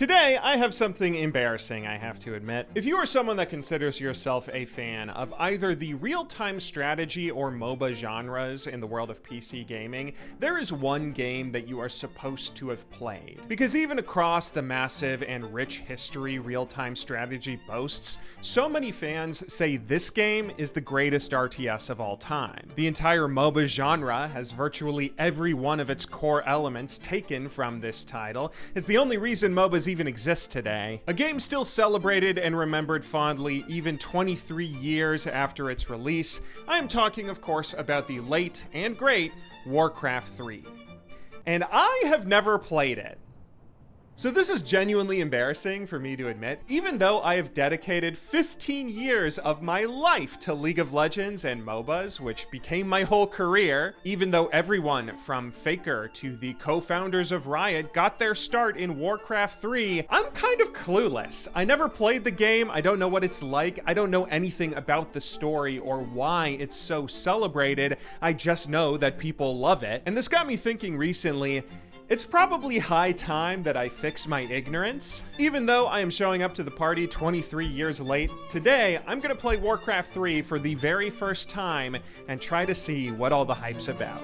Today, I have something embarrassing, I have to admit. If you are someone that considers yourself a fan of either the real-time strategy or MOBA genres in the world of PC gaming, there is one game that you are supposed to have played. Because even across the massive and rich history real-time strategy boasts, so many fans say this game is the greatest RTS of all time. The entire MOBA genre has virtually every one of its core elements taken from this title. It's the only reason MOBAs even exist today. A game still celebrated and remembered fondly even 23 years after its release. I am talking, of course, about the late and great Warcraft III. And I have never played it. So this is genuinely embarrassing for me to admit, even though I have dedicated 15 years of my life to League of Legends and MOBAs, which became my whole career, even though everyone from Faker to the co-founders of Riot got their start in Warcraft III, I'm kind of clueless. I never played the game, I don't know what it's like, I don't know anything about the story or why it's so celebrated, I just know that people love it. And this got me thinking recently, it's probably high time that I fix my ignorance. Even though I am showing up to the party 23 years late, today I'm gonna play Warcraft 3 for the very first time and try to see what all the hype's about.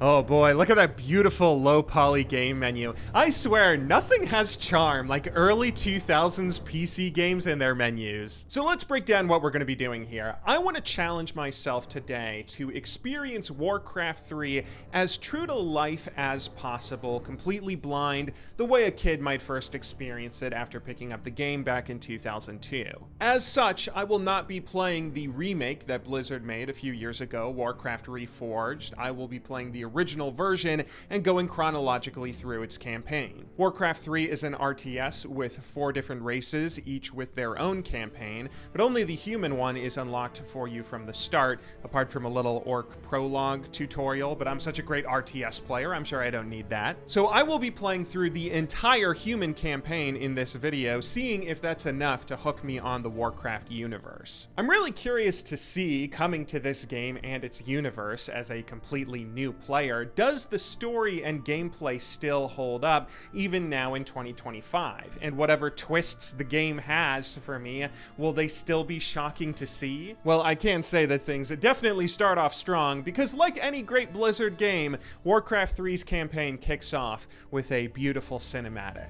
Oh boy, look at that beautiful low-poly game menu. I swear, nothing has charm like early 2000s PC games and their menus. So let's break down what we're going to be doing here. I want to challenge myself today to experience Warcraft 3 as true to life as possible, completely blind, the way a kid might first experience it after picking up the game back in 2002. As such, I will not be playing the remake that Blizzard made a few years ago, Warcraft Reforged. I will be playing the original version and going chronologically through its campaign. Warcraft 3 is an RTS with 4 different races, each with their own campaign, but only the human one is unlocked for you from the start, apart from a little orc prologue tutorial, but I'm such a great RTS player, I'm sure I don't need that. So I will be playing through the entire human campaign in this video, seeing if that's enough to hook me on the Warcraft universe. I'm really curious to see, coming to this game and its universe as a completely new player, does the story and gameplay still hold up even now in 2025? And whatever twists the game has for me, will they still be shocking to see? Well, I can say that things definitely start off strong because, like any great Blizzard game, Warcraft 3's campaign kicks off with a beautiful cinematic.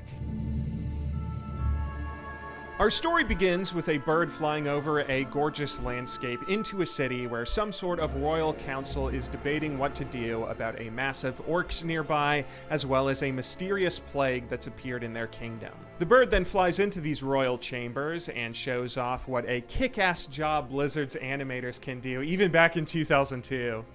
Our story begins with a bird flying over a gorgeous landscape into a city where some sort of royal council is debating what to do about a massive orcs nearby, as well as a mysterious plague that's appeared in their kingdom. The bird then flies into these royal chambers and shows off what a kick-ass job Blizzard's animators can do, even back in 2002.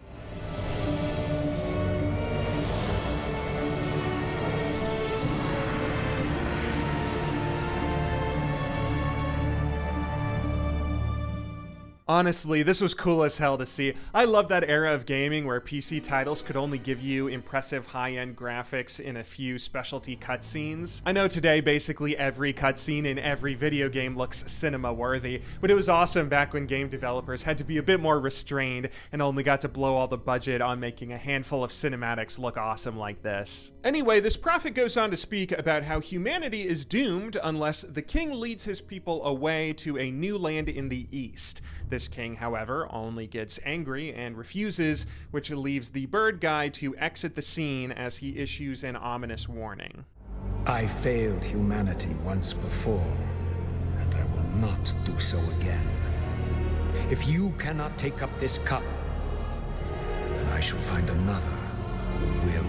Honestly, this was cool as hell to see. I love that era of gaming where PC titles could only give you impressive high-end graphics in a few specialty cutscenes. I know today basically every cutscene in every video game looks cinema-worthy, but it was awesome back when game developers had to be a bit more restrained and only got to blow all the budget on making a handful of cinematics look awesome like this. Anyway, this prophet goes on to speak about how humanity is doomed unless the king leads his people away to a new land in the east. This king, however, only gets angry and refuses, which leaves the bird guy to exit the scene as he issues an ominous warning. I failed humanity once before, and I will not do so again. If you cannot take up this cup, then I shall find another who will.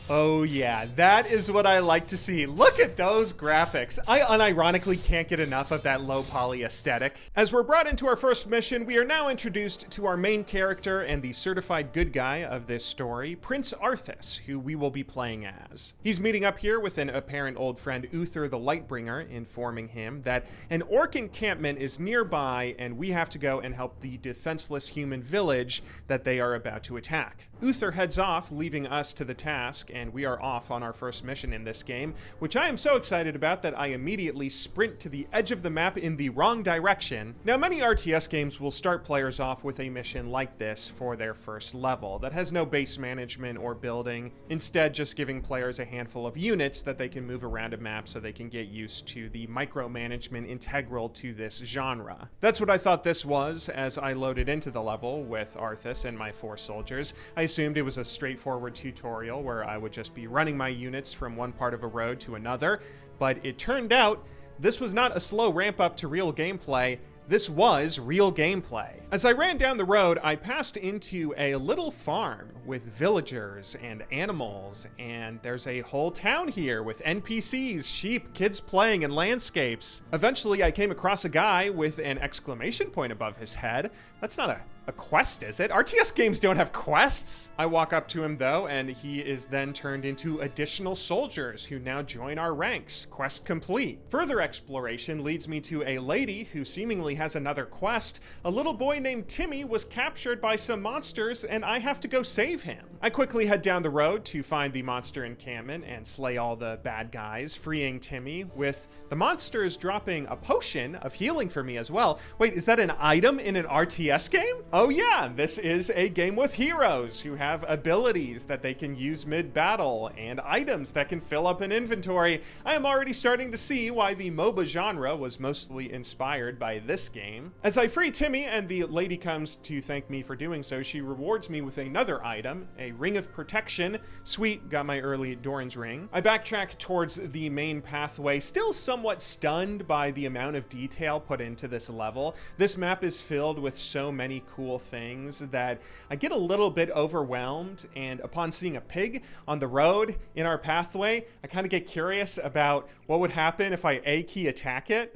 Oh yeah, that is what I like to see. Look at those graphics. I unironically can't get enough of that low poly aesthetic. As we're brought into our first mission, we are now introduced to our main character and the certified good guy of this story, Prince Arthas, who we will be playing as. He's meeting up here with an apparent old friend, Uther the Lightbringer, informing him that an orc encampment is nearby and we have to go and help the defenseless human village that they are about to attack. Uther heads off, leaving us to the task, and and we are off on our first mission in this game, which I am so excited about that I immediately sprint to the edge of the map in the wrong direction. Now, many RTS games will start players off with a mission like this for their first level that has no base management or building, instead just giving players a handful of units that they can move around a map so they can get used to the micromanagement integral to this genre. That's what I thought this was as I loaded into the level with Arthas and my 4 soldiers. I assumed it was a straightforward tutorial where I would just be running my units from one part of a road to another, but it turned out this was not a slow ramp up to real gameplay. This was real gameplay. As I ran down the road, I passed into a little farm with villagers and animals, and there's a whole town here with NPCs, sheep, kids playing, and landscapes. Eventually, I came across a guy with an exclamation point above his head. That's not a quest, is it? RTS games don't have quests. I walk up to him though, and he is then turned into additional soldiers who now join our ranks. Quest complete. Further exploration leads me to a lady who seemingly has another quest. A little boy named Timmy was captured by some monsters, and I have to go save him. I quickly head down the road to find the monster encampment and slay all the bad guys, freeing Timmy, with the monsters dropping a potion of healing for me as well. Wait, is that an item in an RTS game? Oh yeah, this is a game with heroes who have abilities that they can use mid-battle and items that can fill up an inventory. I am already starting to see why the MOBA genre was mostly inspired by this game. As I free Timmy and the lady comes to thank me for doing so, she rewards me with another item, a ring of protection. Sweet, got my early Doran's ring. I backtrack towards the main pathway, still somewhat stunned by the amount of detail put into this level. This map is filled with so many cool things that I get a little bit overwhelmed, and upon seeing a pig on the road in our pathway, I kind of get curious about what would happen if I A-key attack it.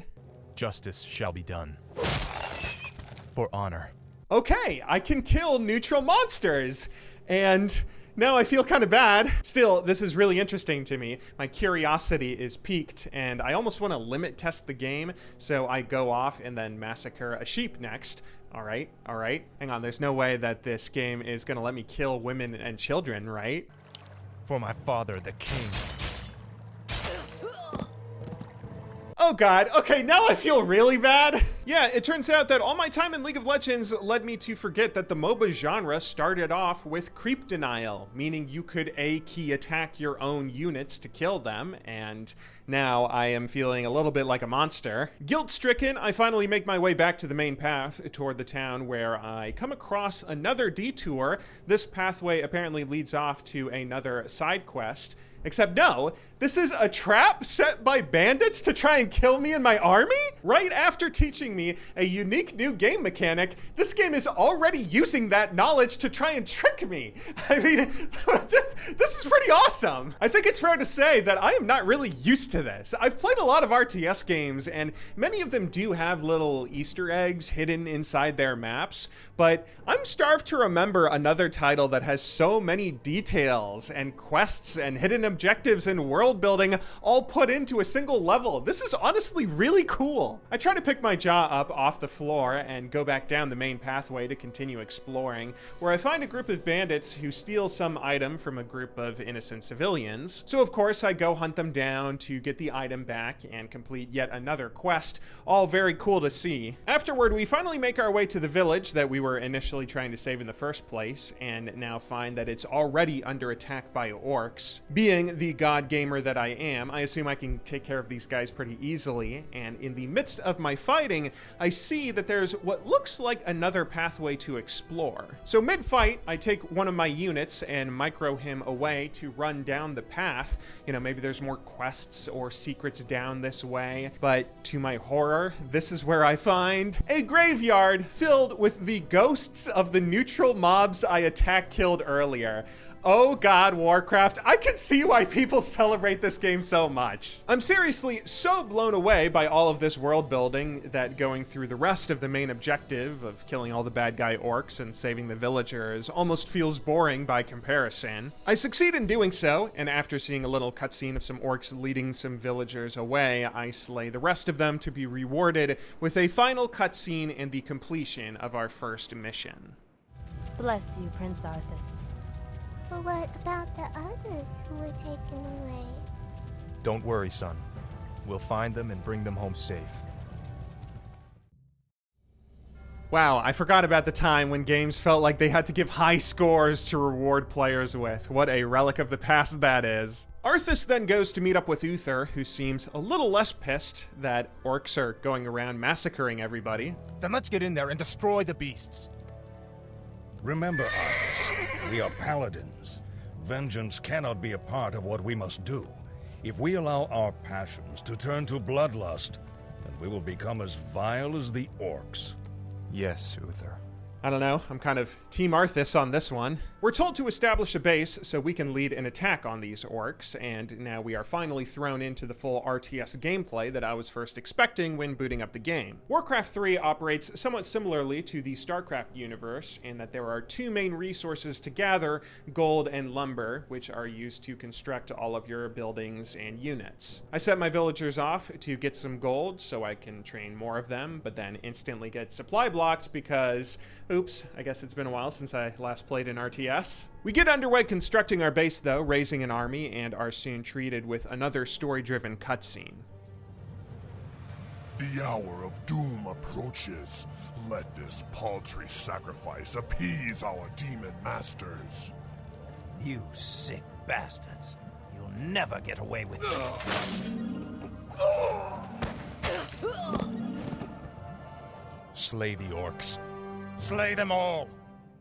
Justice shall be done. For honor. Okay, I can kill neutral monsters, and now I feel kind of bad. Still, this is really interesting to me. My curiosity is piqued, and I almost want to limit test the game, so I go off and then massacre a sheep next. All right. Hang on, there's no way that this game is going to let me kill women and children, right? For my father, the king. Oh god, okay, now I feel really bad. Yeah, it turns out that all my time in League of Legends led me to forget that the MOBA genre started off with creep denial, meaning you could A-key attack your own units to kill them, and now I am feeling a little bit like a monster. Guilt-stricken, I finally make my way back to the main path toward the town, where I come across another detour. This pathway apparently leads off to another side quest. Except no, this is a trap set by bandits to try and kill me and my army? Right after teaching me a unique new game mechanic, this game is already using that knowledge to try and trick me. I mean, this is pretty awesome. I think it's fair to say that I am not really used to this. I've played a lot of RTS games, and many of them do have little Easter eggs hidden inside their maps, but I'm starved to remember another title that has so many details and quests and hidden objectives and world building all put into a single level. This is honestly really cool. I try to pick my jaw up off the floor and go back down the main pathway to continue exploring, where I find a group of bandits who steal some item from a group of innocent civilians. So of course I go hunt them down to get the item back and complete yet another quest. All very cool to see. Afterward, we finally make our way to the village that we were initially trying to save in the first place, and now find that it's already under attack by orcs. Being the god gamer that I am, I assume I can take care of these guys pretty easily, and in the midst of my fighting, I see that there's what looks like another pathway to explore. So mid-fight, I take one of my units and micro him away to run down the path. You know, maybe there's more quests or secrets down this way, but to my horror, this is where I find a graveyard filled with the ghosts of the neutral mobs I killed earlier. Oh god, Warcraft, I can see why people celebrate this game so much. I'm seriously so blown away by all of this world building that going through the rest of the main objective of killing all the bad guy orcs and saving the villagers almost feels boring by comparison. I succeed in doing so, and after seeing a little cutscene of some orcs leading some villagers away, I slay the rest of them to be rewarded with a final cutscene and the completion of our first mission. Bless you, Prince Arthas. But what about the others who were taken away? Don't worry, son. We'll find them and bring them home safe. Wow, I forgot about the time when games felt like they had to give high scores to reward players with. What a relic of the past that is. Arthas then goes to meet up with Uther, who seems a little less pissed that orcs are going around massacring everybody. Then let's get in there and destroy the beasts. Remember, Arthas, we are paladins. Vengeance cannot be a part of what we must do. If we allow our passions to turn to bloodlust, then we will become as vile as the orcs. Yes, Uther. I don't know, I'm kind of Team Arthas on this one. We're told to establish a base so we can lead an attack on these orcs, and now we are finally thrown into the full RTS gameplay that I was first expecting when booting up the game. Warcraft 3 operates somewhat similarly to the StarCraft universe in that there are two main resources to gather, gold and lumber, which are used to construct all of your buildings and units. I set my villagers off to get some gold so I can train more of them, but then instantly get supply blocked because oops, I guess it's been a while since I last played an RTS. We get underway constructing our base though, raising an army, and are soon treated with another story-driven cutscene. The hour of doom approaches. Let this paltry sacrifice appease our demon masters. You sick bastards. You'll never get away with it. Slay the orcs. Slay them all!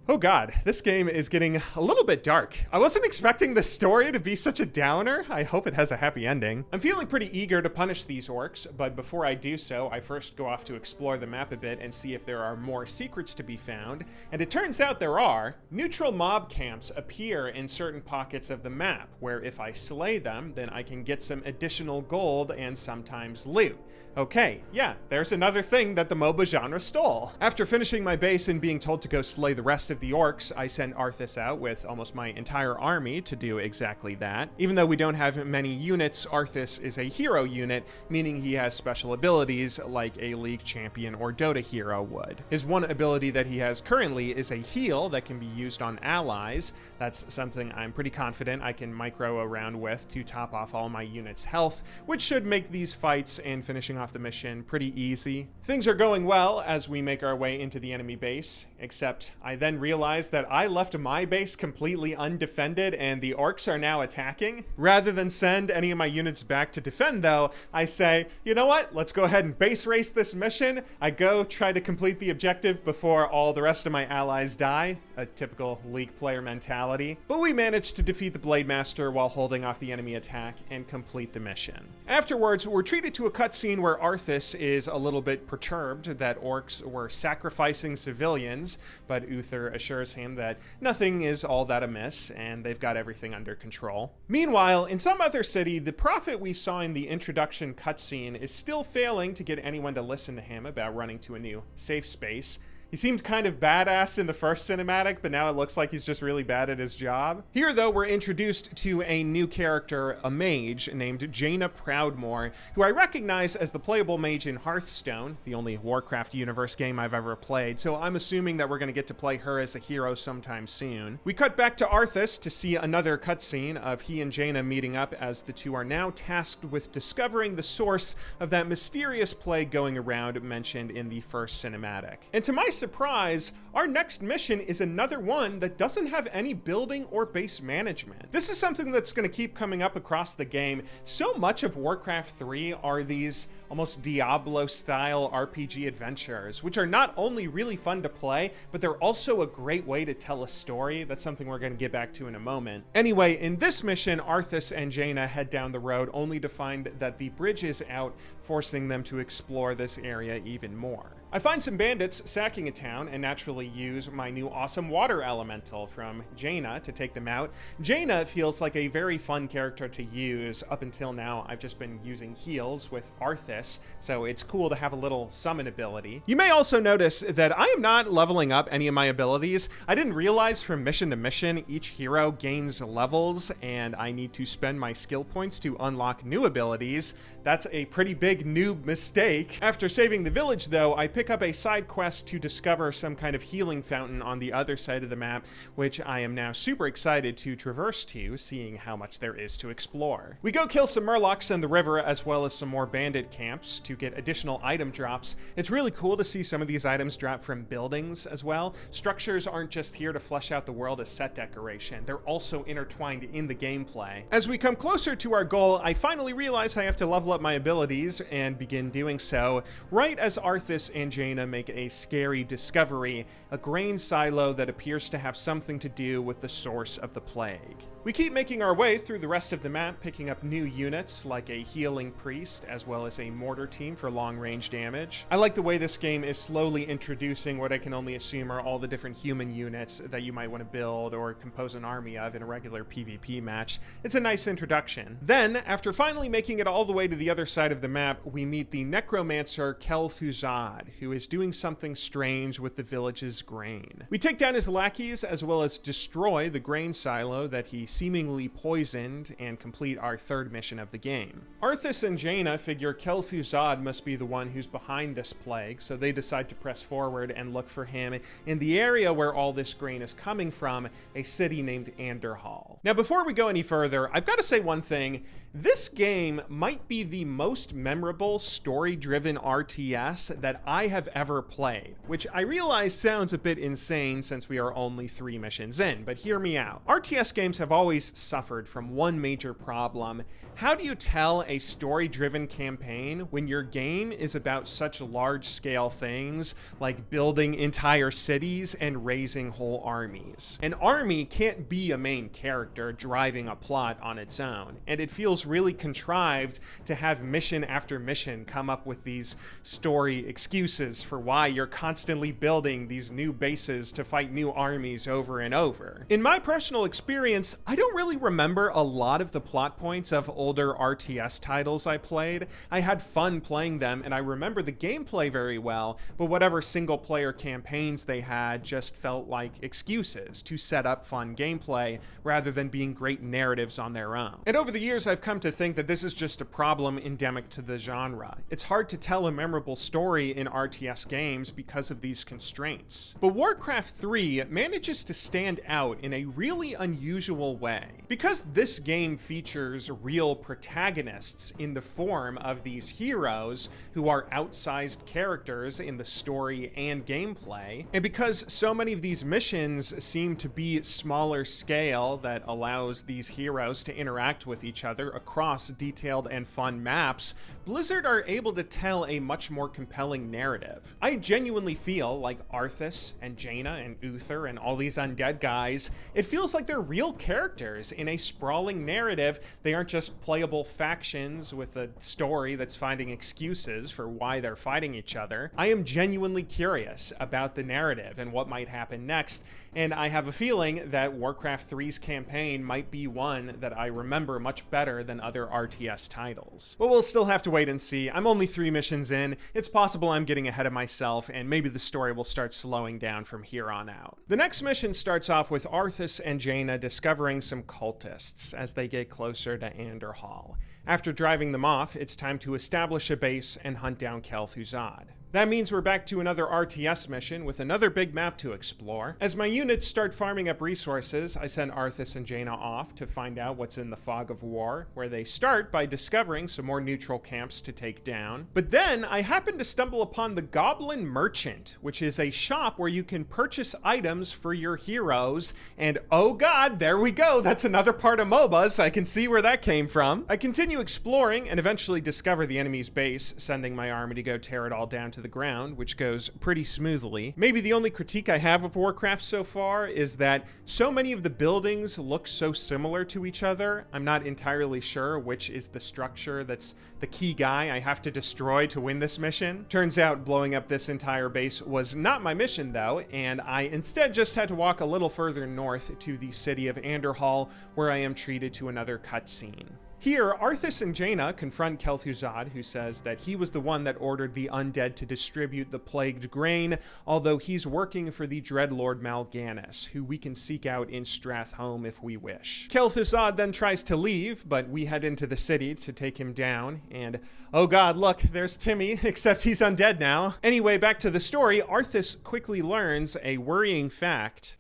Oh god, this game is getting a little bit dark. I wasn't expecting the story to be such a downer. I hope it has a happy ending. I'm feeling pretty eager to punish these orcs, but before I do so, I first go off to explore the map a bit and see if there are more secrets to be found. And it turns out there are. Neutral mob camps appear in certain pockets of the map, where if I slay them, then I can get some additional gold and sometimes loot. Okay, yeah, there's another thing that the MOBA genre stole. After finishing my base and being told to go slay the rest of the orcs, I send Arthas out with almost my entire army to do exactly that. Even though we don't have many units, Arthas is a hero unit, meaning he has special abilities like a League champion or Dota hero would. His one ability that he has currently is a heal that can be used on allies. That's something I'm pretty confident I can micro around with to top off all my units' health, which should make these fights and finishing off the mission pretty easy. Things are going well as we make our way into the enemy base, except I then realize that I left my base completely undefended and the orcs are now attacking. Rather than send any of my units back to defend though, I say, you know what, let's go ahead and base race this mission. I go try to complete the objective before all the rest of my allies die, a typical League player mentality. But we managed to defeat the Blade Master while holding off the enemy attack and complete the mission. Afterwards, we're treated to a cutscene where Arthas is a little bit perturbed that orcs were sacrificing civilians, but Uther assures him that nothing is all that amiss and they've got everything under control. Meanwhile, in some other city, the prophet we saw in the introduction cutscene is still failing to get anyone to listen to him about running to a new safe space. He seemed kind of badass in the first cinematic, but now it looks like he's just really bad at his job. Here, though, we're introduced to a new character, a mage named Jaina Proudmoore, who I recognize as the playable mage in Hearthstone, the only Warcraft universe game I've ever played, so I'm assuming that we're going to get to play her as a hero sometime soon. We cut back to Arthas to see another cutscene of he and Jaina meeting up as the two are now tasked with discovering the source of that mysterious plague going around mentioned in the first cinematic. And to my surprise, our next mission is another one that doesn't have any building or base management. This is something that's going to keep coming up across the game. So much of Warcraft 3 are these almost Diablo-style RPG adventures, which are not only really fun to play, but they're also a great way to tell a story. That's something we're going to get back to in a moment. Anyway, in this mission, Arthas and Jaina head down the road only to find that the bridge is out, forcing them to explore this area even more. I find some bandits sacking a town and naturally use my new awesome water elemental from Jaina to take them out. Jaina feels like a very fun character to use. Up until now, I've just been using heals with Arthas, so it's cool to have a little summon ability. You may also notice that I am not leveling up any of my abilities. I didn't realize from mission to mission, each hero gains levels, and I need to spend my skill points to unlock new abilities. That's a pretty big noob mistake. After saving the village, though, I pick up a side quest to discover some kind of healing fountain on the other side of the map, which I am now super excited to traverse to, seeing how much there is to explore. We go kill some murlocs in the river, as well as some more bandit camps to get additional item drops. It's really cool to see some of these items drop from buildings as well. Structures aren't just here to flesh out the world as set decoration, they're also intertwined in the gameplay. As we come closer to our goal, I finally realize I have to level up my abilities and begin doing so right as Arthas and Jaina make a scary discovery, a grain silo that appears to have something to do with the source of the plague. We keep making our way through the rest of the map, picking up new units like a healing priest, as well as a mortar team for long-range damage. I like the way this game is slowly introducing what I can only assume are all the different human units that you might want to build or compose an army of in a regular PvP match. It's a nice introduction. Then, after finally making it all the way to the other side of the map, we meet the necromancer Kel'Thuzad, who is doing something strange with the village's grain. We take down his lackeys, as well as destroy the grain silo that he seemingly poisoned, and complete our third mission of the game. Arthas and Jaina figure Kel'Thuzad must be the one who's behind this plague, so they decide to press forward and look for him in the area where all this grain is coming from, a city named Anderhall. Now, before we go any further, I've got to say one thing. This game might be the most memorable story-driven RTS that I have ever played, which I realize sounds a bit insane since we are only 3 missions in, but hear me out. RTS games have always suffered from one major problem. How do you tell a story-driven campaign when your game is about such large-scale things like building entire cities and raising whole armies? An army can't be a main character driving a plot on its own, and it feels really contrived to have mission after mission come up with these story excuses for why you're constantly building these new bases to fight new armies over and over. In my personal experience, I don't really remember a lot of the plot points of older RTS titles I played. I had fun playing them, and I remember the gameplay very well, but whatever single-player campaigns they had just felt like excuses to set up fun gameplay rather than being great narratives on their own. And over the years, I've come to think that this is just a problem endemic to the genre. It's hard to tell a memorable story in RTS games because of these constraints. But Warcraft III manages to stand out in a really unusual way. Because this game features real protagonists in the form of these heroes who are outsized characters in the story and gameplay, and because so many of these missions seem to be smaller scale that allows these heroes to interact with each other across detailed and fun maps, Blizzard are able to tell a much more compelling narrative. I genuinely feel like Arthas and Jaina and Uther and all these undead guys, it feels like they're real characters in a sprawling narrative. They aren't just playable factions with a story that's finding excuses for why they're fighting each other. I am genuinely curious about the narrative and what might happen next, and I have a feeling that Warcraft 3's campaign might be one that I remember much better than other RTS titles. But we'll still have to wait and see. I'm only 3 missions in. It's possible I'm getting ahead of myself, and maybe the story will start slowing down from here on out. The next mission starts off with Arthas and Jaina discovering some cultists as they get closer to Anderhall. After driving them off, it's time to establish a base and hunt down Kel'Thuzad. That means we're back to another RTS mission with another big map to explore. As my units start farming up resources, I send Arthas and Jaina off to find out what's in the Fog of War, where they start by discovering some more neutral camps to take down. But then I happen to stumble upon the Goblin Merchant, which is a shop where you can purchase items for your heroes, and oh god, there we go, that's another part of MOBAs, I can see where that came from. I continue exploring and eventually discover the enemy's base, sending my army to go tear it all down to the ground, which goes pretty smoothly. Maybe the only critique I have of Warcraft so far is that so many of the buildings look so similar to each other. I'm not entirely sure which is the structure that's the key guy I have to destroy to win this mission. Turns out blowing up this entire base was not my mission though, and I instead just had to walk a little further north to the city of Anderhall, where I am treated to another cutscene. Here, Arthas and Jaina confront Kel'Thuzad, who says that he was the one that ordered the undead to distribute the plagued grain, although he's working for the Dreadlord Mal'Ganis, who we can seek out in Stratholme if we wish. Kel'Thuzad then tries to leave, but we head into the city to take him down, and oh god, look, there's Timmy, except he's undead now. Anyway, back to the story, Arthas quickly learns a worrying fact.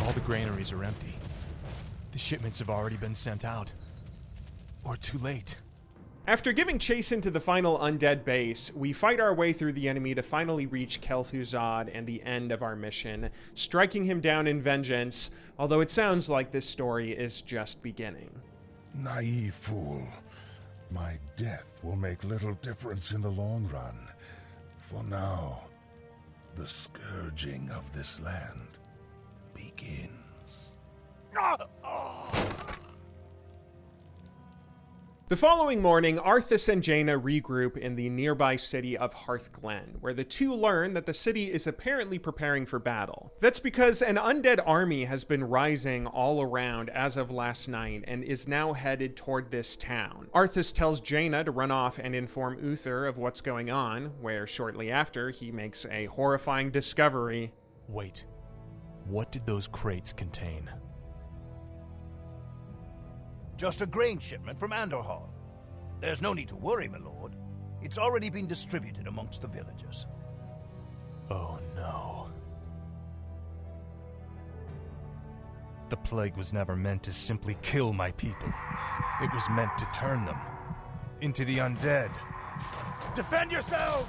All the granaries are empty. The shipments have already been sent out. Or too late. After giving chase into the final undead base, we fight our way through the enemy to finally reach Kel'Thuzad and the end of our mission, striking him down in vengeance, although it sounds like this story is just beginning. Naive fool. My death will make little difference in the long run. For now, the scourging of this land begins. The following morning, Arthas and Jaina regroup in the nearby city of Hearthglen, where the two learn that the city is apparently preparing for battle. That's because an undead army has been rising all around as of last night and is now headed toward this town. Arthas tells Jaina to run off and inform Uther of what's going on, where shortly after he makes a horrifying discovery. Wait, what did those crates contain? Just a grain shipment from Andorhal. There's no need to worry, my lord. It's already been distributed amongst the villagers. Oh no. The plague was never meant to simply kill my people. It was meant to turn them into the undead. Defend yourselves!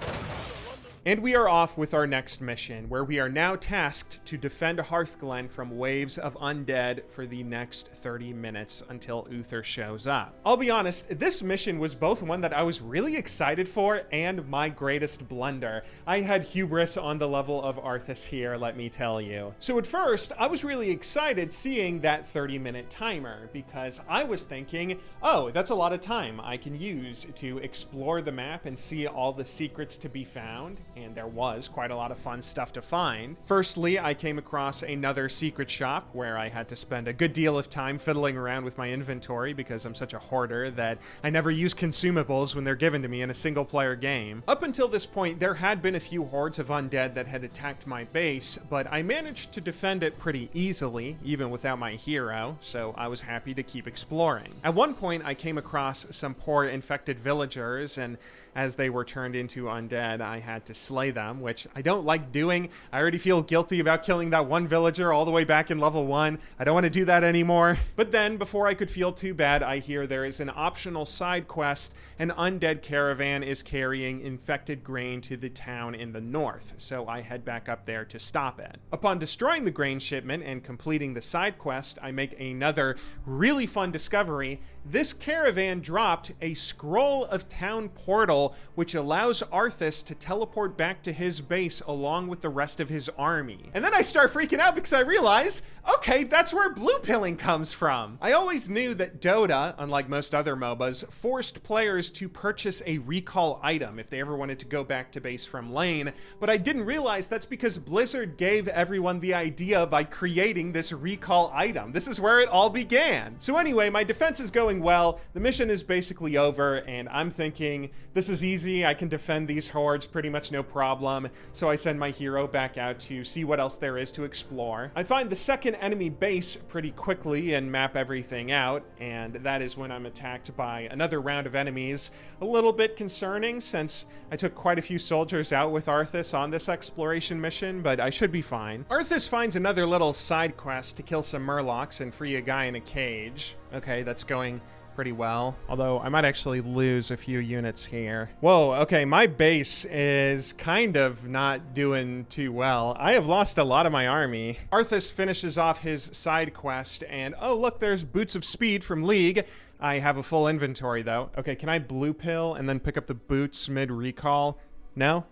And we are off with our next mission, where we are now tasked to defend Hearthglen from waves of undead for the next 30 minutes until Uther shows up. I'll be honest, this mission was both one that I was really excited for and my greatest blunder. I had hubris on the level of Arthas here, let me tell you. So at first, I was really excited seeing that 30-minute timer, because I was thinking, oh, that's a lot of time I can use to explore the map and see all the secrets to be found. And there was quite a lot of fun stuff to find. Firstly, I came across another secret shop where I had to spend a good deal of time fiddling around with my inventory because I'm such a hoarder that I never use consumables when they're given to me in a single-player game. Up until this point, there had been a few hordes of undead that had attacked my base, but I managed to defend it pretty easily, even without my hero, so I was happy to keep exploring. At one point, I came across some poor infected villagers, and as they were turned into undead, I had to slay them, which I don't like doing. I already feel guilty about killing that one villager all the way back in level 1. I don't want to do that anymore. But then, before I could feel too bad, I hear there is an optional side quest. An undead caravan is carrying infected grain to the town in the north, so I head back up there to stop it. Upon destroying the grain shipment and completing the side quest, I make another really fun discovery. This caravan dropped a scroll of town portal, which allows Arthas to teleport back to his base along with the rest of his army. And then I start freaking out because I realize, okay, that's where blue pilling comes from. I always knew that Dota, unlike most other MOBAs, forced players to purchase a recall item if they ever wanted to go back to base from lane, but I didn't realize that's because Blizzard gave everyone the idea by creating this recall item. This is where it all began. So anyway, my defense is going well. The mission is basically over, and I'm thinking, this is easy. I can defend these hordes pretty much no problem. So I send my hero back out to see what else there is to explore. I find the second enemy base pretty quickly and map everything out, and that is when I'm attacked by another round of enemies. A little bit concerning since I took quite a few soldiers out with Arthas on this exploration mission, but I should be fine. Arthas finds another little side quest to kill some murlocs and free a guy in a cage. Okay, that's going pretty well, although I might actually lose a few units here. Whoa, okay, my base is kind of not doing too well. I have lost a lot of my army. Arthas finishes off his side quest, and oh look, there's Boots of Speed from League. I have a full inventory though. Okay, can I blue pill and then pick up the boots mid-recall? No?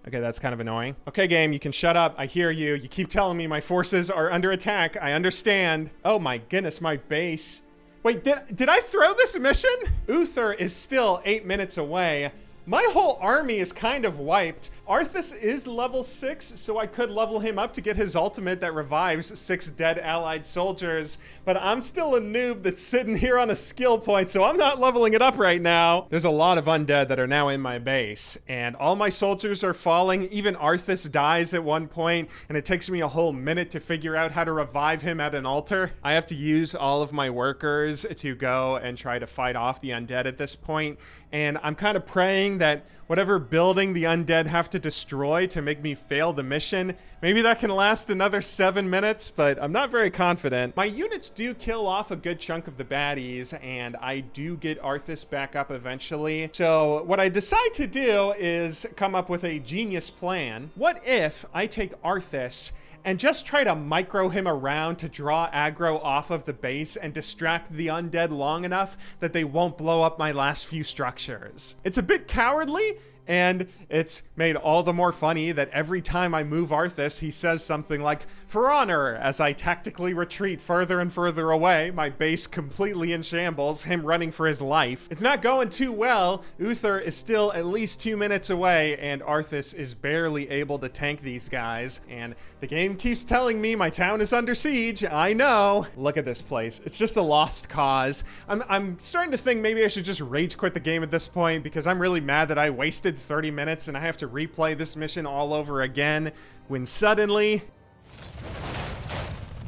Okay, that's kind of annoying. Okay, game, you can shut up. I hear you. You keep telling me my forces are under attack. I understand. Oh my goodness, my base. Wait, did I throw this mission? Uther is still 8 minutes away. My whole army is kind of wiped. Arthas is level 6, so I could level him up to get his ultimate that revives 6 dead allied soldiers, but I'm still a noob that's sitting here on a skill point, so I'm not leveling it up right now. There's a lot of undead that are now in my base, and all my soldiers are falling. Even Arthas dies at one point, and it takes me a whole minute to figure out how to revive him at an altar. I have to use all of my workers to go and try to fight off the undead at this point, and I'm kind of praying that whatever building the undead have to destroy to make me fail the mission, maybe that can last another 7 minutes, but I'm not very confident. My units do kill off a good chunk of the baddies, and I do get Arthas back up eventually. So what I decide to do is come up with a genius plan. What if I take Arthas and just try to micro him around to draw aggro off of the base and distract the undead long enough that they won't blow up my last few structures? It's a bit cowardly, and it's made all the more funny that every time I move Arthas, he says something like, "For honor," as I tactically retreat further and further away, my base completely in shambles, him running for his life. It's not going too well. Uther is still at least 2 minutes away, and Arthas is barely able to tank these guys, and the game keeps telling me my town is under siege. I know. Look at this place. It's just a lost cause. I'm starting to think maybe I should just rage quit the game at this point, because I'm really mad that I wasted 30 minutes and I have to replay this mission all over again, when suddenly...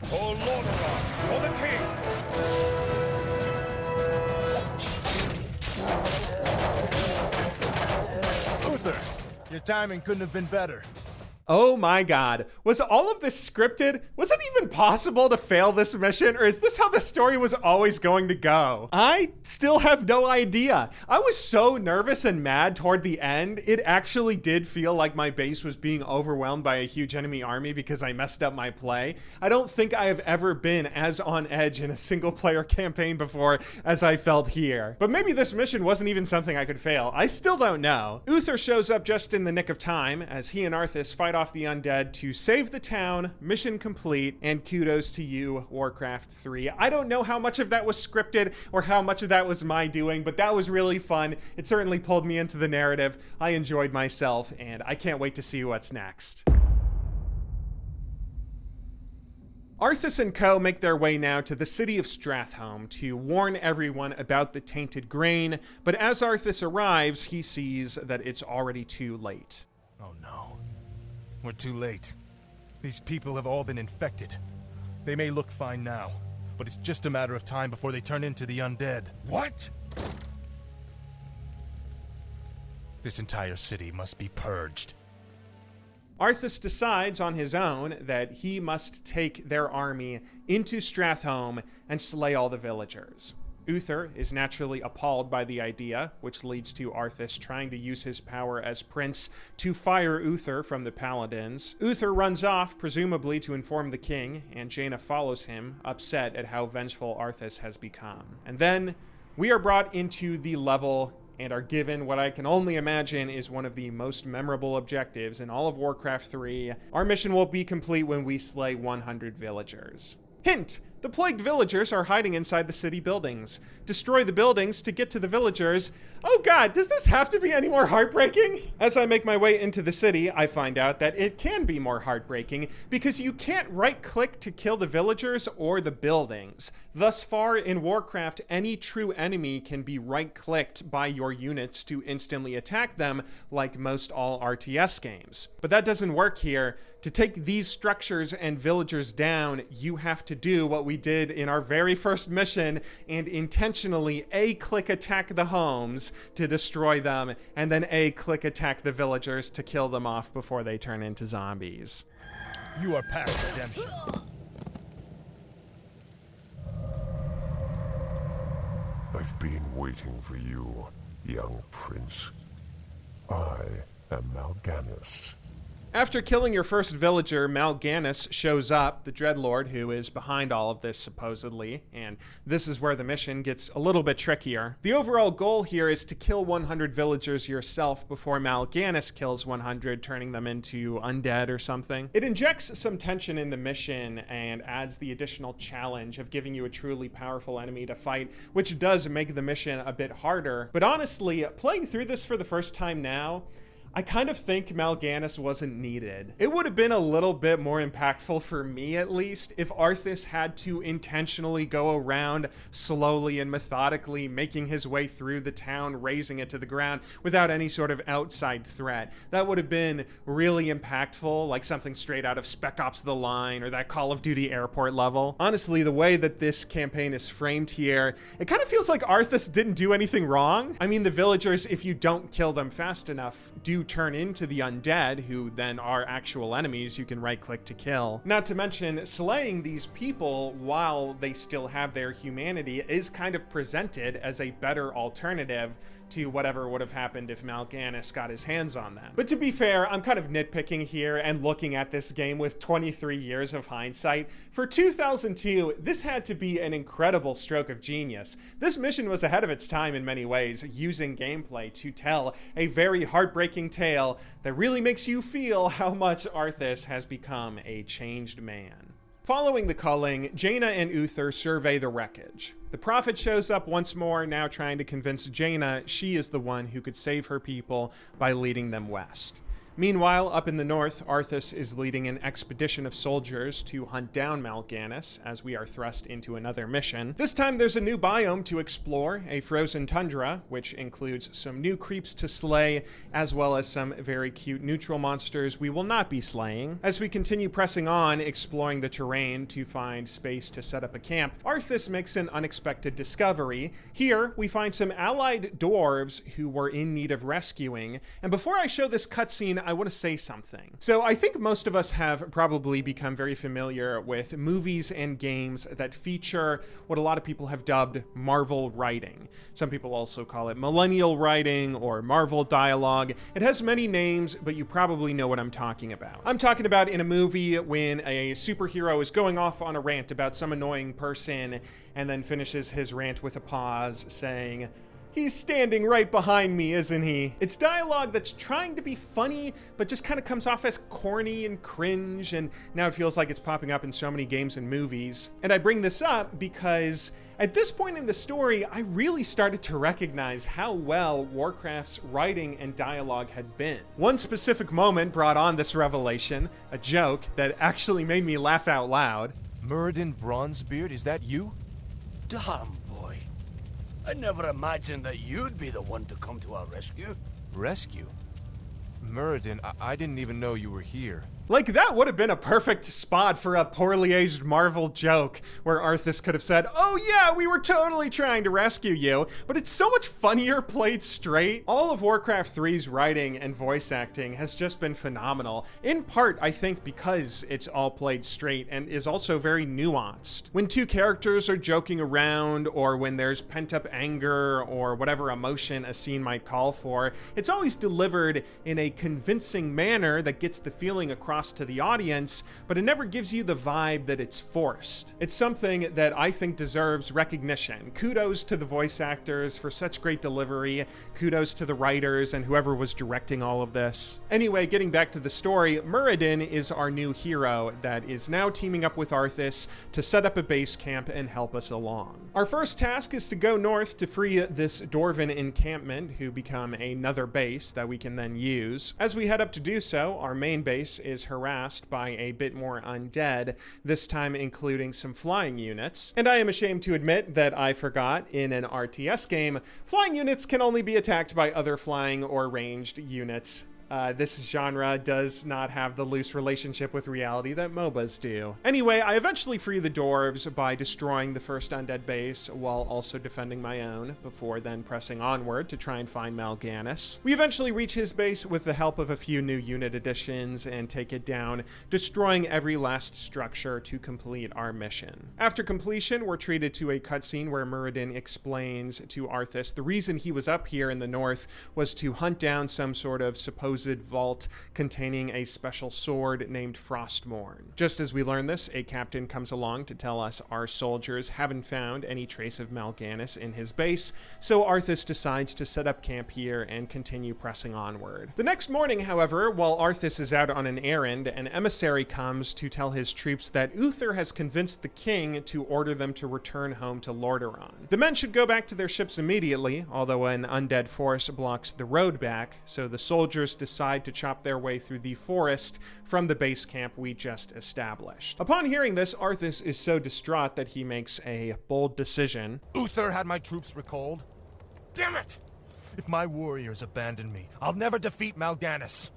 For Lordaeron, for the king! Uther, your timing couldn't have been better. Oh my god. Was all of this scripted? Was it even possible to fail this mission? Or is this how the story was always going to go? I still have no idea. I was so nervous and mad toward the end. It actually did feel like my base was being overwhelmed by a huge enemy army because I messed up my play. I don't think I have ever been as on edge in a single player campaign before as I felt here. But maybe this mission wasn't even something I could fail. I still don't know. Uther shows up just in the nick of time as he and Arthas fight off the undead to save the town. Mission complete, and kudos to you, Warcraft 3. I don't know how much of that was scripted or how much of that was my doing, but that was really fun. It certainly pulled me into the narrative. I enjoyed myself, and I can't wait to see what's next. Arthas and co. make their way now to the city of Stratholme to warn everyone about the tainted grain, but as Arthas arrives, he sees that it's already too late. Oh no. We're too late. These people have all been infected. They may look fine now, but it's just a matter of time before they turn into the undead. What? This entire city must be purged. Arthas decides on his own that he must take their army into Stratholme and slay all the villagers. Uther is naturally appalled by the idea, which leads to Arthas trying to use his power as prince to fire Uther from the paladins. Uther runs off, presumably to inform the king, and Jaina follows him, upset at how vengeful Arthas has become. And then we are brought into the level and are given what I can only imagine is one of the most memorable objectives in all of Warcraft 3. Our mission will be complete when we slay 100 villagers. Hint! The plagued villagers are hiding inside the city buildings. Destroy the buildings to get to the villagers. Oh god, does this have to be any more heartbreaking? As I make my way into the city, I find out that it can be more heartbreaking because you can't right-click to kill the villagers or the buildings. Thus far in Warcraft, any true enemy can be right-clicked by your units to instantly attack them, like most all RTS games. But that doesn't work here. To take these structures and villagers down, you have to do what we did in our very first mission and intentionally A-click attack the homes to destroy them, and then A-click attack the villagers to kill them off before they turn into zombies. You are past redemption. I've been waiting for you, young prince. I am Mal'Ganis. After killing your first villager, Mal'Ganis shows up, the Dreadlord who is behind all of this supposedly, and this is where the mission gets a little bit trickier. The overall goal here is to kill 100 villagers yourself before Mal'Ganis kills 100, turning them into undead or something. It injects some tension in the mission and adds the additional challenge of giving you a truly powerful enemy to fight, which does make the mission a bit harder. But honestly, playing through this for the first time now, I kind of think Mal'Ganis wasn't needed. It would have been a little bit more impactful, for me at least, if Arthas had to intentionally go around slowly and methodically making his way through the town, razing it to the ground without any sort of outside threat. That would have been really impactful, like something straight out of Spec Ops The Line or that Call of Duty airport level. Honestly, the way that this campaign is framed here, it kind of feels like Arthas didn't do anything wrong. I mean, the villagers, if you don't kill them fast enough, do turn into the undead, who then are actual enemies you can right-click to kill. Not to mention, slaying these people while they still have their humanity is kind of presented as a better alternative to whatever would have happened if Mal'Ganis got his hands on them. But to be fair, I'm kind of nitpicking here and looking at this game with 23 years of hindsight. For 2002, this had to be an incredible stroke of genius. This mission was ahead of its time in many ways, using gameplay to tell a very heartbreaking tale that really makes you feel how much Arthas has become a changed man. Following the culling, Jaina and Uther survey the wreckage. The Prophet shows up once more, now trying to convince Jaina she is the one who could save her people by leading them west. Meanwhile, up in the north, Arthas is leading an expedition of soldiers to hunt down Mal'Ganis as we are thrust into another mission. This time there's a new biome to explore, a frozen tundra, which includes some new creeps to slay, as well as some very cute neutral monsters we will not be slaying. As we continue pressing on, exploring the terrain to find space to set up a camp, Arthas makes an unexpected discovery. Here, we find some allied dwarves who were in need of rescuing, and before I show this cutscene, I want to say something. So I think most of us have probably become very familiar with movies and games that feature what a lot of people have dubbed Marvel writing. Some people also call it millennial writing or Marvel dialogue. It has many names, but you probably know what I'm talking about. I'm talking about in a movie when a superhero is going off on a rant about some annoying person and then finishes his rant with a pause saying, "He's standing right behind me, isn't he?" It's dialogue that's trying to be funny, but just kind of comes off as corny and cringe, and now it feels like it's popping up in so many games and movies. And I bring this up because at this point in the story, I really started to recognize how well Warcraft's writing and dialogue had been. One specific moment brought on this revelation, a joke that actually made me laugh out loud. Muradin Bronzebeard, is that you? Damn, boy. I never imagined that you'd be the one to come to our rescue. Rescue? Muradin, I didn't even know you were here. Like, that would have been a perfect spot for a poorly aged Marvel joke, where Arthas could have said, "Oh yeah, we were totally trying to rescue you," but it's so much funnier played straight. All of Warcraft 3's writing and voice acting has just been phenomenal, in part, I think, because it's all played straight and is also very nuanced. When two characters are joking around, or when there's pent-up anger, or whatever emotion a scene might call for, it's always delivered in a convincing manner that gets the feeling across to the audience, but it never gives you the vibe that it's forced. It's something that I think deserves recognition. Kudos to the voice actors for such great delivery. Kudos to the writers and whoever was directing all of this. Anyway, getting back to the story, Muradin is our new hero that is now teaming up with Arthas to set up a base camp and help us along. Our first task is to go north to free this Dwarven encampment, who become another base that we can then use. As we head up to do so, our main base is harassed by a bit more undead, this time including some flying units. And I am ashamed to admit that I forgot, in an RTS game, flying units can only be attacked by other flying or ranged units. This genre does not have the loose relationship with reality that MOBAs do. Anyway, I eventually free the dwarves by destroying the first undead base while also defending my own, before then pressing onward to try and find Mal'Ganis. We eventually reach his base with the help of a few new unit additions and take it down, destroying every last structure to complete our mission. After completion, we're treated to a cutscene where Muradin explains to Arthas the reason he was up here in the north was to hunt down some sort of supposed vault containing a special sword named Frostmourne. Just as we learn this, a captain comes along to tell us our soldiers haven't found any trace of Mal'Ganis in his base, so Arthas decides to set up camp here and continue pressing onward. The next morning, however, while Arthas is out on an errand, an emissary comes to tell his troops that Uther has convinced the king to order them to return home to Lordaeron. The men should go back to their ships immediately, although an undead force blocks the road back, so the soldiers decide to chop their way through the forest from the base camp we just established. Upon hearing this, Arthas is so distraught that he makes a bold decision. Uther had my troops recalled. Damn it! If my warriors abandon me, I'll never defeat Mal'Ganis.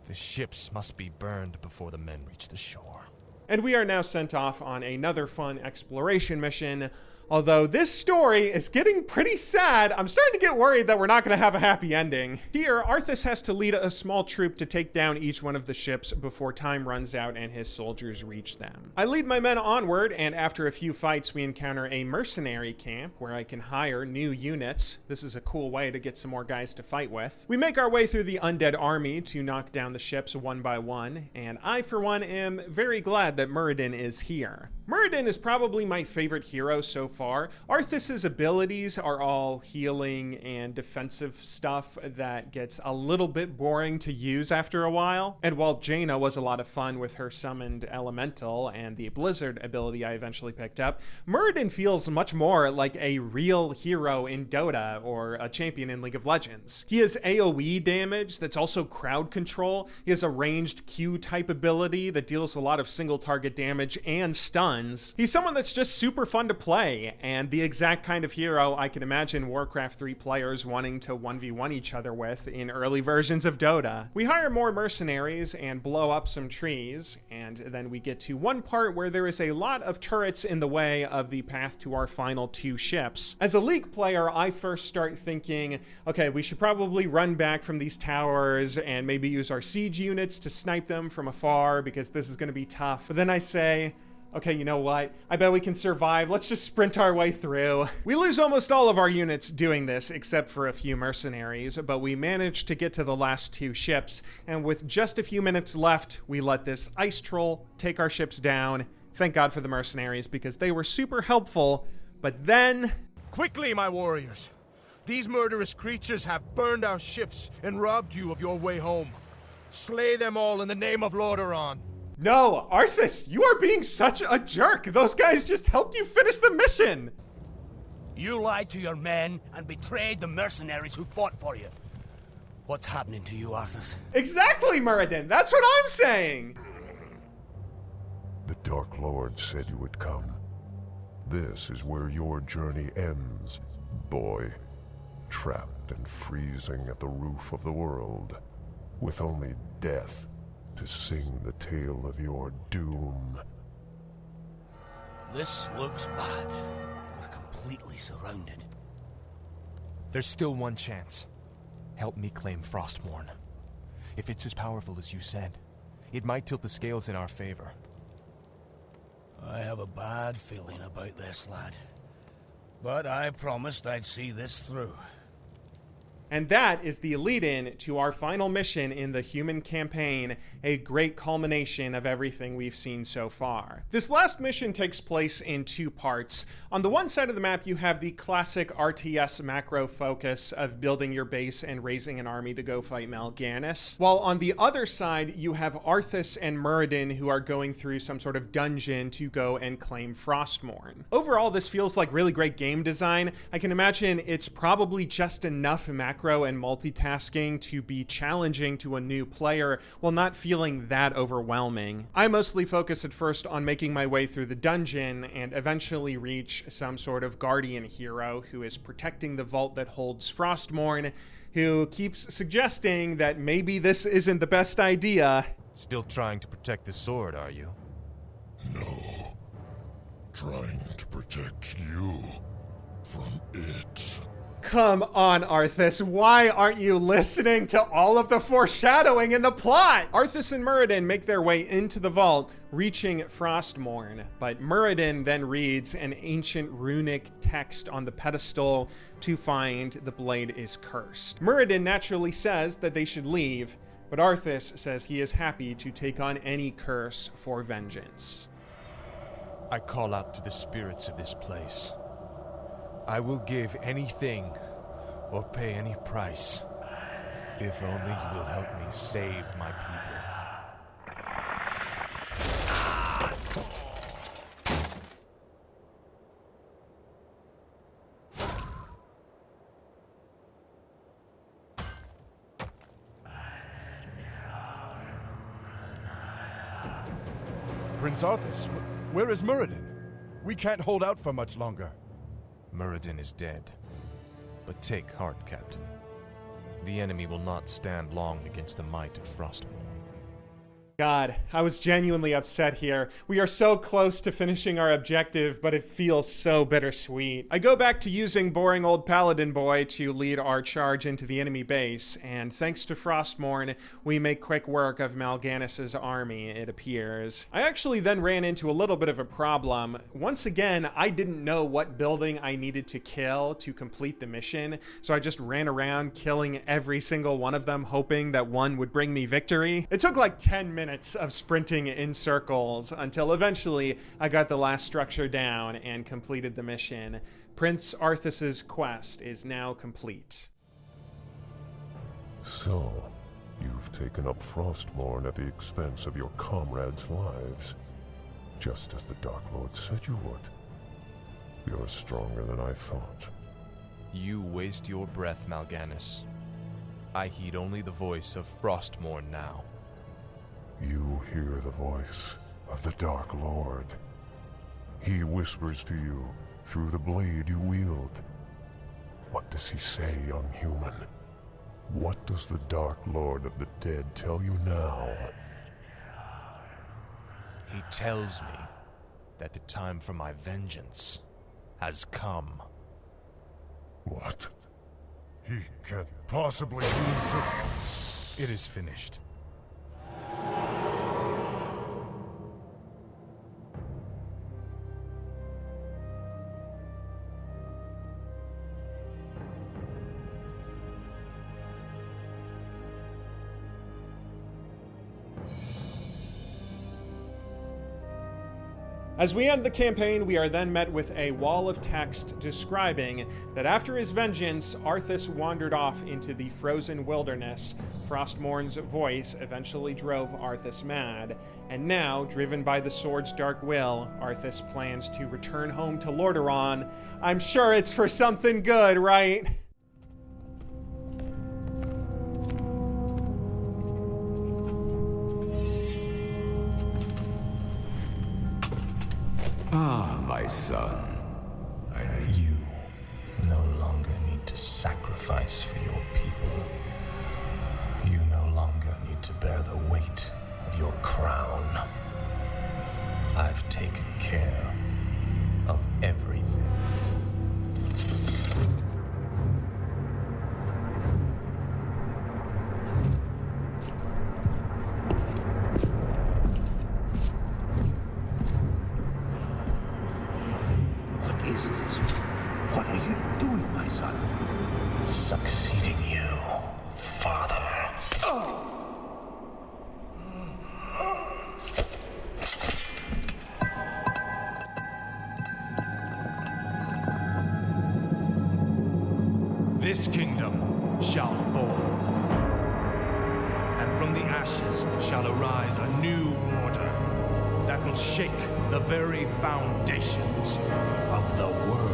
The ships must be burned before the men reach the shore. And we are now sent off on another fun exploration mission. Although this story is getting pretty sad, I'm starting to get worried that we're not going to have a happy ending. Here, Arthas has to lead a small troop to take down each one of the ships before time runs out and his soldiers reach them. I lead my men onward, and after a few fights, we encounter a mercenary camp where I can hire new units. This is a cool way to get some more guys to fight with. We make our way through the undead army to knock down the ships one by one, and I, for one, am very glad that Muradin is here. Muradin is probably my favorite hero so far. Arthas's abilities are all healing and defensive stuff that gets a little bit boring to use after a while. And while Jaina was a lot of fun with her summoned elemental and the blizzard ability I eventually picked up, Muradin feels much more like a real hero in Dota or a champion in League of Legends. He has AoE damage that's also crowd control. He has a ranged Q type ability that deals a lot of single target damage and stun. He's someone that's just super fun to play, and the exact kind of hero I can imagine Warcraft 3 players wanting to 1v1 each other with in early versions of Dota. We hire more mercenaries and blow up some trees, and then we get to one part where there is a lot of turrets in the way of the path to our final 2 ships. As a League player, I first start thinking, okay, we should probably run back from these towers and maybe use our siege units to snipe them from afar because this is going to be tough. But then I say, okay, you know what? I bet we can survive. Let's just sprint our way through. We lose almost all of our units doing this, except for a few mercenaries, but we managed to get to the last 2 ships, and with just a few minutes left, we let this ice troll take our ships down. Thank God for the mercenaries, because they were super helpful, but then... Quickly, my warriors! These murderous creatures have burned our ships and robbed you of your way home. Slay them all in the name of Lordaeron. No, Arthas, you are being such a jerk. Those guys just helped you finish the mission. You lied to your men and betrayed the mercenaries who fought for you. What's happening to you, Arthas? Exactly, Muradin. That's what I'm saying. The Dark Lord said you would come. This is where your journey ends, boy. Trapped and freezing at the roof of the world, with only death to sing the tale of your doom. This looks bad. We're completely surrounded. There's still one chance. Help me claim Frostmourne. If it's as powerful as you said, it might tilt the scales in our favor. I have a bad feeling about this, lad. But I promised I'd see this through. And that is the lead-in to our final mission in the human campaign, a great culmination of everything we've seen so far. This last mission takes place in 2 parts. On the one side of the map, you have the classic RTS macro focus of building your base and raising an army to go fight Mal'Ganis, while on the other side, you have Arthas and Muradin who are going through some sort of dungeon to go and claim Frostmourne. Overall, this feels like really great game design. I can imagine it's probably just enough macro and multitasking to be challenging to a new player while not feeling that overwhelming. I mostly focus at first on making my way through the dungeon and eventually reach some sort of guardian hero who is protecting the vault that holds Frostmourne, who keeps suggesting that maybe this isn't the best idea. Still trying to protect the sword, are you? No. Trying to protect you from it. Come on, Arthas, why aren't you listening to all of the foreshadowing in the plot? Arthas and Muradin make their way into the vault, reaching Frostmourne, but Muradin then reads an ancient runic text on the pedestal to find the blade is cursed. Muradin naturally says that they should leave, but Arthas says he is happy to take on any curse for vengeance. I call out to the spirits of this place. I will give anything or pay any price if only you will help me save my people. Prince Arthas, where is Muradin? We can't hold out for much longer. Muradin is dead. But take heart, Captain. The enemy will not stand long against the might of Frostmourne. God, I was genuinely upset here. We are so close to finishing our objective, but it feels so bittersweet. I go back to using boring old Paladin Boy to lead our charge into the enemy base, and thanks to Frostmourne, we make quick work of Mal'Ganis's army, it appears. I actually then ran into a little bit of a problem. Once again, I didn't know what building I needed to kill to complete the mission, so I just ran around killing every single one of them, hoping that one would bring me victory. It took like 10 minutes of sprinting in circles until eventually I got the last structure down and completed the mission. Prince Arthas's quest is now complete. So, you've taken up Frostmourne at the expense of your comrades' lives, just as the Dark Lord said you would. You're stronger than I thought. You waste your breath, Mal'Ganis. I heed only the voice of Frostmourne now. You hear the voice of the Dark Lord. He whispers to you through the blade you wield. What does he say, young human? What does the Dark Lord of the Dead tell you now? He tells me that the time for my vengeance has come. What? He can't possibly mean to... It is finished. As we end the campaign, we are then met with a wall of text describing that after his vengeance, Arthas wandered off into the frozen wilderness. Frostmourne's voice eventually drove Arthas mad, and now, driven by the sword's dark will, Arthas plans to return home to Lordaeron. I'm sure it's for something good, right? Ah, my son. You no longer need to sacrifice for your people. You no longer need to bear the weight of your crown. I've taken care of everything. What is this? What are you doing, my son? Succeeding you, father. This kingdom shall fall, and from the ashes shall arise a new order that will shake the very foundations of the world.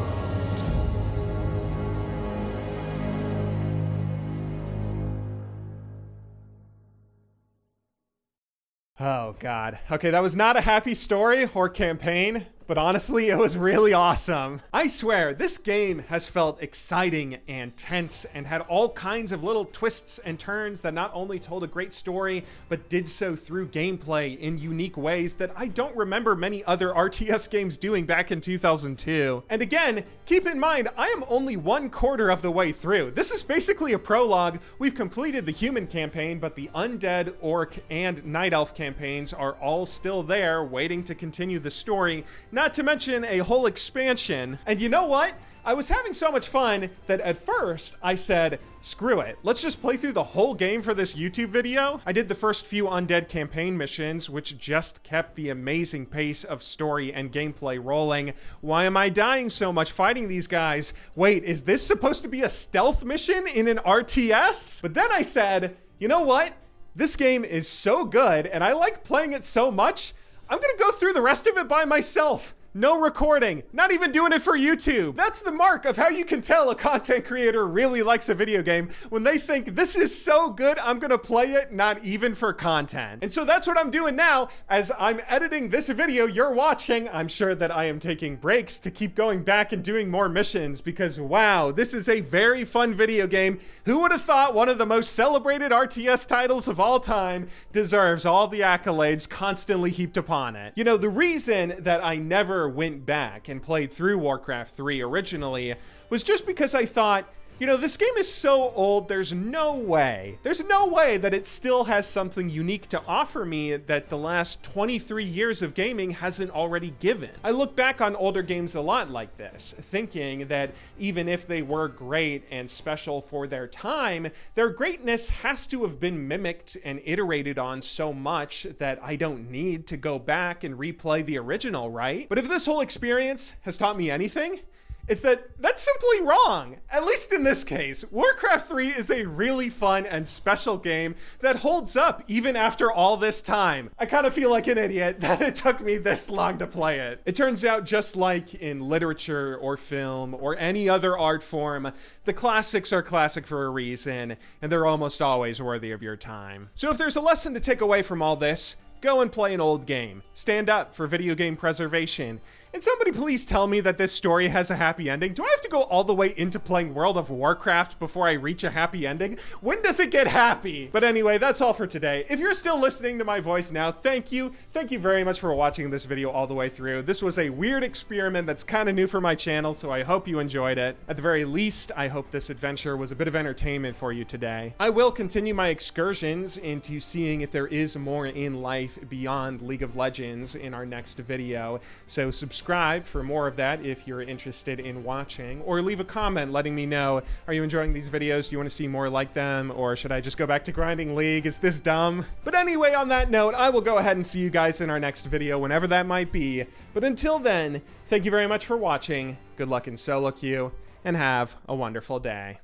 Oh, God. Okay, that was not a happy story or campaign, but honestly, it was really awesome. I swear, this game has felt exciting and tense and had all kinds of little twists and turns that not only told a great story, but did so through gameplay in unique ways that I don't remember many other RTS games doing back in 2002. And again, keep in mind, I am only 1/4 of the way through. This is basically a prologue. We've completed the human campaign, but the undead, orc, and night elf campaigns are all still there, waiting to continue the story. Not to mention a whole expansion. And you know what? I was having so much fun that at first I said, screw it, let's just play through the whole game for this YouTube video. I did the first few undead campaign missions, which just kept the amazing pace of story and gameplay rolling. Why am I dying so much fighting these guys? Wait, is this supposed to be a stealth mission in an RTS? But then I said, you know what? This game is so good and I like playing it so much, I'm gonna go through the rest of it by myself. No recording, not even doing it for YouTube. That's the mark of how you can tell a content creator really likes a video game, when they think this is so good, I'm gonna play it, not even for content. And so that's what I'm doing now. As I'm editing this video you're watching, I'm sure that I am taking breaks to keep going back and doing more missions, because wow, this is a very fun video game. Who would have thought one of the most celebrated RTS titles of all time deserves all the accolades constantly heaped upon it? You know, the reason that I never went back and played through Warcraft 3 originally was just because I thought, you know, this game is so old, there's no way that it still has something unique to offer me that the last 23 years of gaming hasn't already given. I look back on older games a lot like this, thinking that even if they were great and special for their time, their greatness has to have been mimicked and iterated on so much that I don't need to go back and replay the original, right? But if this whole experience has taught me anything, it's that that's simply wrong. At least in this case, Warcraft 3 is a really fun and special game that holds up even after all this time. I kind of feel like an idiot that it took me this long to play it. It turns out, just like in literature or film or any other art form, the classics are classic for a reason, and they're almost always worthy of your time. So if there's a lesson to take away from all this, go and play an old game. Stand up for video game preservation. And somebody please tell me that this story has a happy ending. Do I have to go all the way into playing World of Warcraft before I reach a happy ending? When does it get happy? But anyway, that's all for today. If you're still listening to my voice now, thank you. Thank you very much for watching this video all the way through. This was a weird experiment that's kind of new for my channel, so I hope you enjoyed it. At the very least, I hope this adventure was a bit of entertainment for you today. I will continue my excursions into seeing if there is more in life beyond League of Legends in our next video, so subscribe for more of that if you're interested in watching, or leave a comment letting me know, are you enjoying these videos? Do you want to see more like them? Or should I just go back to grinding League? Is this dumb? But anyway, on that note, I will go ahead and see you guys in our next video, whenever that might be. But until then, thank you very much for watching. Good luck in solo queue, and have a wonderful day.